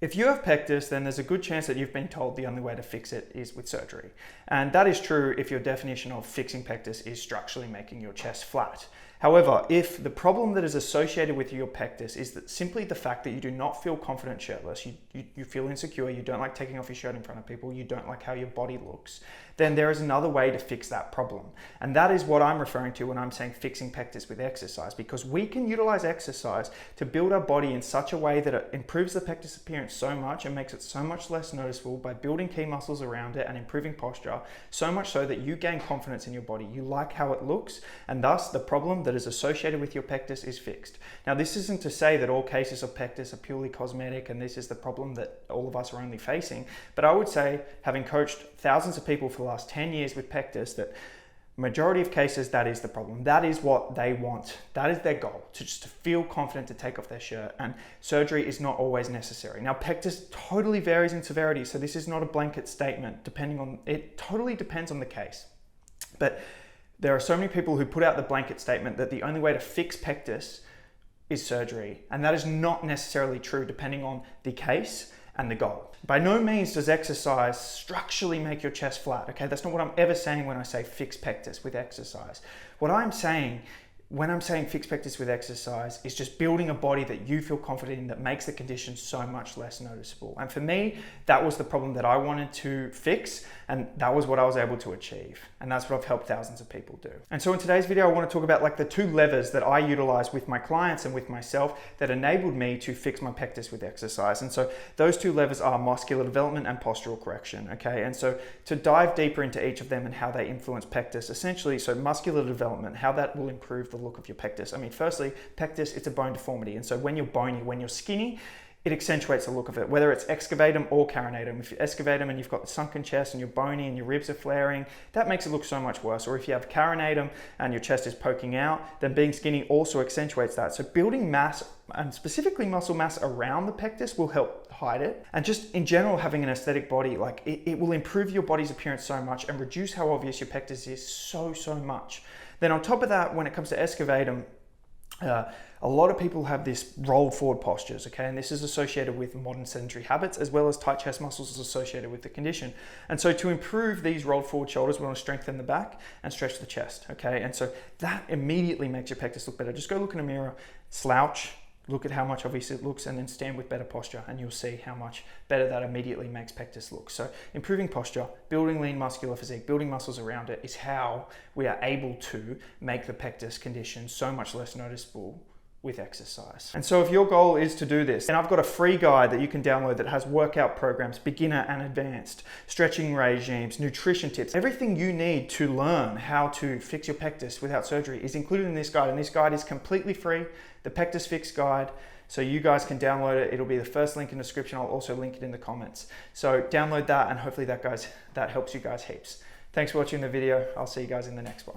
If you have pectus, then there's a good chance that you've been told the only way to fix it is with surgery. And that is true if your definition of fixing pectus is structurally making your chest flat. However, if the problem that is associated with your pectus is that simply the fact that you do not feel confident shirtless, you feel insecure, you don't like taking off your shirt in front of people, you don't like how your body looks, then there is another way to fix that problem. And that is what I'm referring to when I'm saying fixing pectus with exercise, because we can utilize exercise to build our body in such a way that it improves the pectus appearance so much and makes it so much less noticeable by building key muscles around it and improving posture, so much so that you gain confidence in your body. You like how it looks, and thus the problem that is associated with your pectus is fixed. Now, this isn't to say that all cases of pectus are purely cosmetic and this is the problem that all of us are only facing, but I would say, having coached thousands of people for the last 10 years with pectus, that majority of cases, that is the problem. That is what they want. That is their goal, to just to feel confident to take off their shirt, and surgery is not always necessary. Now, pectus totally varies in severity, so this is not a blanket statement. It totally depends on the case. But there are so many people who put out the blanket statement that the only way to fix pectus is surgery, and that is not necessarily true depending on the case and the goal. By no means does exercise structurally make your chest flat, okay? That's not what I'm ever saying when I say fix pectus with exercise. What I'm saying when I'm saying fix pectus with exercise is just building a body that you feel confident in, that makes the condition so much less noticeable. And for me, that was the problem that I wanted to fix, and that was what I was able to achieve. And that's what I've helped thousands of people do. And so in today's video, I want to talk about like the two levers that I utilize with my clients and with myself that enabled me to fix my pectus with exercise. And so those two levers are muscular development and postural correction, okay? And so to dive deeper into each of them and how they influence pectus, essentially, so muscular development, how that will improve the look of your pectus. I mean, firstly, pectus, it's a bone deformity. And so when you're bony, when you're skinny, it accentuates the look of it, whether it's excavatum or carinatum. If you're excavatum and you've got the sunken chest and you're bony and your ribs are flaring, that makes it look so much worse. Or if you have carinatum and your chest is poking out, then being skinny also accentuates that. So building mass, and specifically muscle mass around the pectus, will help hide it. And just in general, having an aesthetic body, like it will improve your body's appearance so much and reduce how obvious your pectus is so much. Then on top of that, when it comes to excavatum, a lot of people have this rolled forward postures, okay? And this is associated with modern sedentary habits, as well as tight chest muscles is associated with the condition. And so to improve these rolled forward shoulders, we want to strengthen the back and stretch the chest, okay? And so that immediately makes your pectus look better. Just go look in a mirror, slouch, look at how much obvious it looks, and then stand with better posture, and you'll see how much better that immediately makes pectus look. So improving posture, building lean muscular physique, building muscles around it is how we are able to make the pectus condition so much less noticeable with exercise. And so if your goal is to do this, and I've got a free guide that you can download that has workout programs, beginner and advanced, stretching regimes, nutrition tips, everything you need to learn how to fix your pectus without surgery is included in this guide. And this guide is completely free, the Pectus Fix Guide. So you guys can download it. It'll be the first link in the description. I'll also link it in the comments. So download that, and hopefully that helps you guys heaps. Thanks for watching the video. I'll see you guys in the next one.